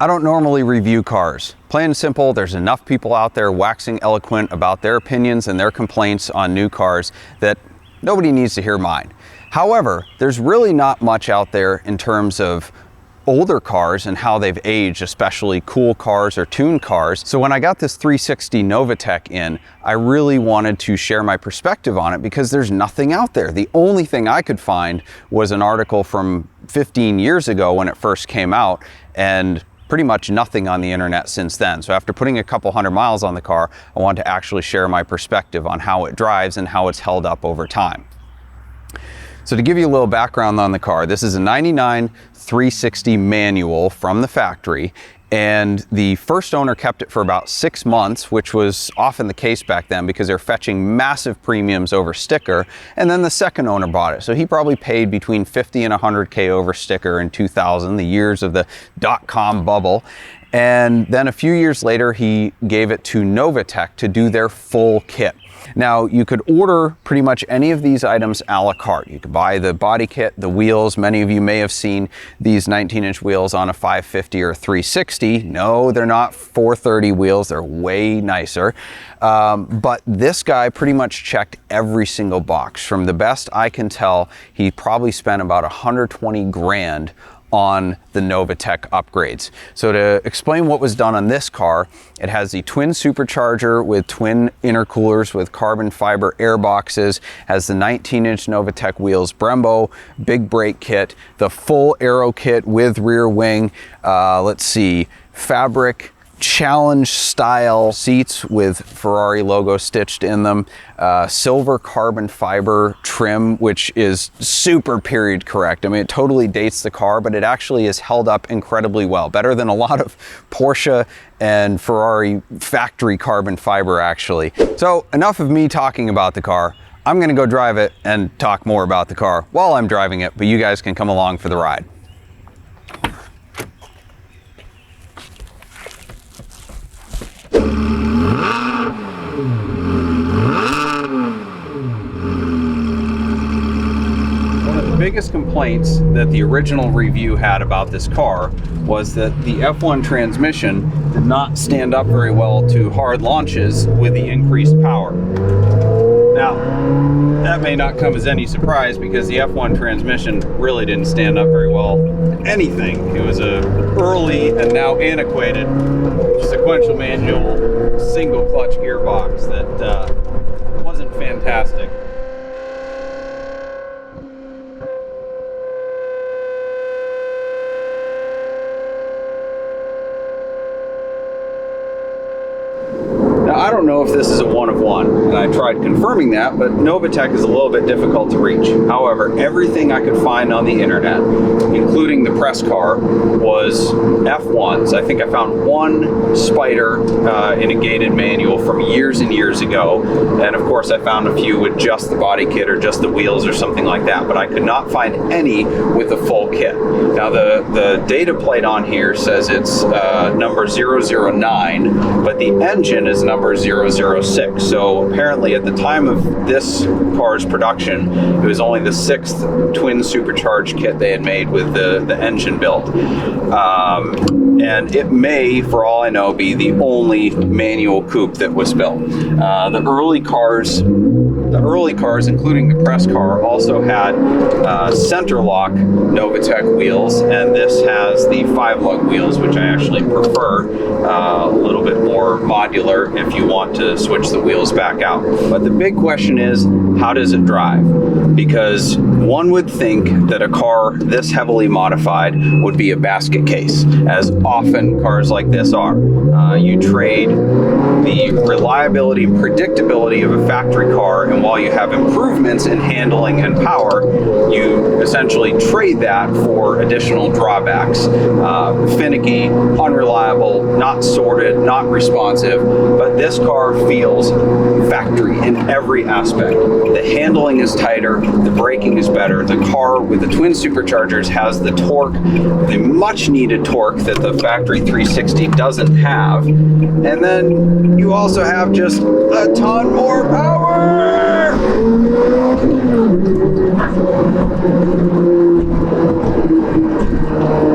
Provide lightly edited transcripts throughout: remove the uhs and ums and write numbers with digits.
I don't normally review cars. Plain and simple, there's enough people out there waxing eloquent about their opinions and their complaints on new cars that nobody needs to hear mine. However, there's really not much out there in terms of older cars and how they've aged, especially cool cars or tuned cars. So when I got this 360 Novitec in, I really wanted to share my perspective on it because there's nothing out there. The only thing I could find was an article from 15 years ago when it first came out, and pretty much nothing on the internet since then. So after putting a couple hundred miles on the car, I wanted to actually share my perspective on how it drives and how it's held up over time. So to give you a little background on the car, this is a 99 360 manual from the factory, and the first owner kept it for about 6 months, which was often the case back then because they're fetching massive premiums over sticker, and then the second owner bought it. So he probably paid between 50 and 100K over sticker in 2000, the years of the dot-com bubble. And then a few years later, he gave it to Novitec to do their full kit. Now, you could order pretty much any of these items a la carte. You could buy the body kit, the wheels. Many of you may have seen these 19-inch wheels on a 550 or 360. No, they're not 430 wheels. They're way nicer. But this guy pretty much checked every single box. From the best I can tell, he probably spent about 120 grand on the Novitec upgrades. So to explain what was done on this car, it has the twin supercharger with twin intercoolers with carbon fiber air boxes, has the 19-inch Novitec wheels, Brembo big brake kit, the full aero kit with rear wing, fabric Challenge-style seats with Ferrari logo stitched in them, silver carbon fiber trim, which is super period correct. I mean, it totally dates the car, but it actually is held up incredibly well, better than a lot of Porsche and Ferrari factory carbon fiber, actually. So enough of me talking about the car. I'm gonna go drive it and talk more about the car while I'm driving it, but you guys can come along for the ride. Biggest complaints that the original review had about this car was that the F1 transmission did not stand up very well to hard launches with the increased power. Now, that may not come as any surprise because the F1 transmission really didn't stand up very well to anything. It was a early and now antiquated sequential manual single clutch gearbox that wasn't fantastic. I don't know if this is a one of one, and I tried confirming that, but Novitec is a little bit difficult to reach. However, everything I could find on the internet, including the press car, was F1s. I think I found one Spider in a gated manual from years and years ago, and of course I found a few with just the body kit or just the wheels or something like that, but I could not find any with the full kit. Now the data plate on here says it's number 009, but the engine is number 006. So apparently at the time of this car's production, it was only the 6th twin supercharged kit they had made with the engine built. And it may, for all I know, be the only manual coupe that was built. The early cars, including the press car, also had center lock Novitec wheels, and this has the 5-lug wheels, which I actually prefer. A little bit more modular if you want to switch the wheels back out. But the big question is, how does it drive? Because one would think that a car this heavily modified would be a basket case, as often cars like this are. You trade the reliability and predictability of a factory car, and while you have improvements in handling and power, you essentially trade that for additional drawbacks. Finicky, unreliable, not sorted, not responsive, but this car feels factory in every aspect. The handling is tighter, the braking is better, the car with the twin superchargers has the torque, the much needed torque that the factory 360 doesn't have, and then you also have just a ton more power!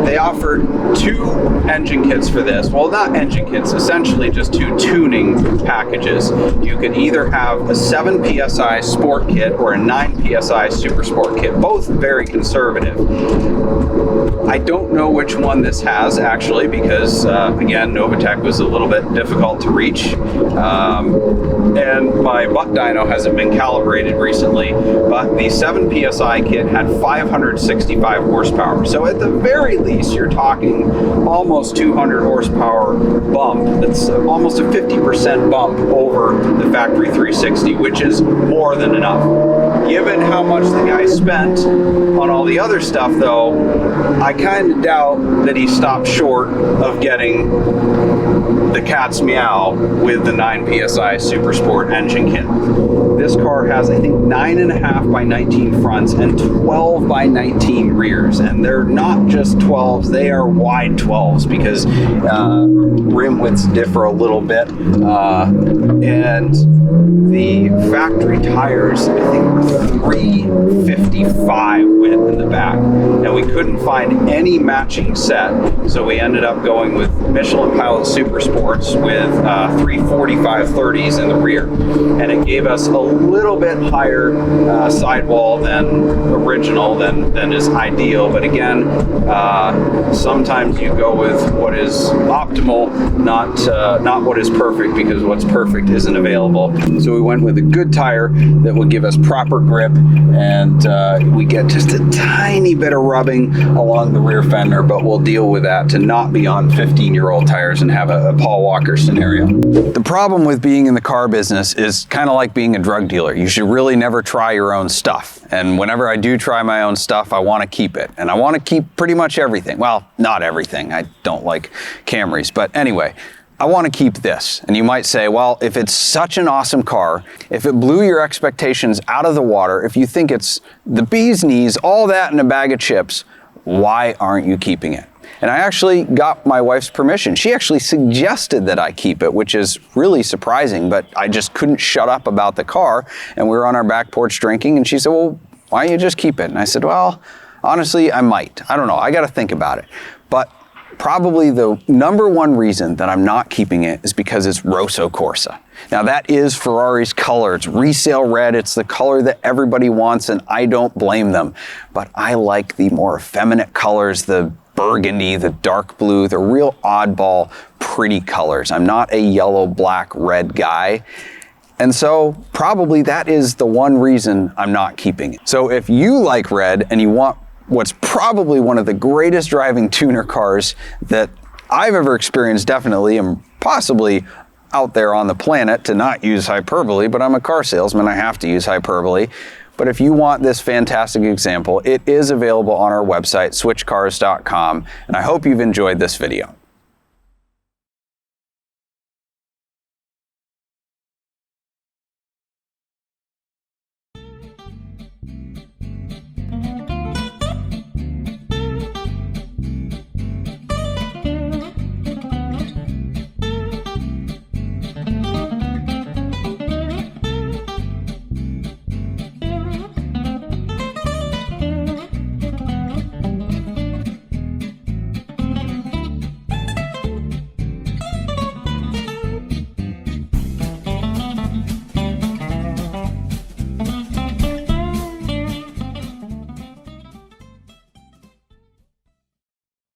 they offered 2 engine kits for this. Well, not engine kits, essentially just 2 tuning packages. You could either have a 7 PSI sport kit or a 9 PSI super sport kit, both very conservative. I don't know which one this has actually, because again, Novitec was a little bit difficult to reach. And my butt dyno hasn't been calibrated recently, but the 7 PSI kit had 565 horsepower. So at the very least, you're talking almost 200 horsepower bump. That's almost a 50% bump over the factory 360, which is more than enough. Given how much the guy spent on all the other stuff though, I kind of doubt that he stopped short of getting the cat's meow with the 9 PSI Super Sport engine kit. This car has, I think, 9.5 by 19 fronts and 12 by 19 rears. And they're not just 12s, they are wide 12s because rim widths differ a little bit. And the factory tires, I think, were 355 width in the back. And we couldn't find any matching set. So we ended up going with Michelin Pilot Super Sports with 345 30s in the rear. And it gave us a little bit higher sidewall than original, than is ideal. But again, sometimes you go with what is optimal, not what is perfect, because what's perfect isn't available. So we went with a good tire that will give us proper grip, and we get just a tiny bit of rubbing along the rear fender, but we'll deal with that to not be on 15-year-old tires and have a Paul Walker scenario. The problem with being in the car business is kind of like being a drug dealer. You should really never try your own stuff. And whenever I do try my own stuff, I want to keep it. And I want to keep pretty much everything. Well, not everything. I don't like Camrys. But anyway, I want to keep this. And you might say, well, if it's such an awesome car, if it blew your expectations out of the water, if you think it's the bee's knees, all that in a bag of chips, why aren't you keeping it? And I actually got my wife's permission. She actually suggested that I keep it, which is really surprising, but I just couldn't shut up about the car. And we were on our back porch drinking, and she said, well, why don't you just keep it? And I said, well, honestly, I might. I don't know. I got to think about it. But probably the #1 reason that I'm not keeping it is because it's Rosso Corsa. Now that is Ferrari's color. It's resale red. It's the color that everybody wants, and I don't blame them. But I like the more effeminate colors, the burgundy, the dark blue, the real oddball, pretty colors. I'm not a yellow, black, red guy. And so probably that is the one reason I'm not keeping it. So if you like red and you want what's probably one of the greatest driving tuner cars that I've ever experienced, definitely, and possibly out there on the planet, to not use hyperbole, but I'm a car salesman, I have to use hyperbole. But if you want this fantastic example, it is available on our website, switchcars.com, and I hope you've enjoyed this video.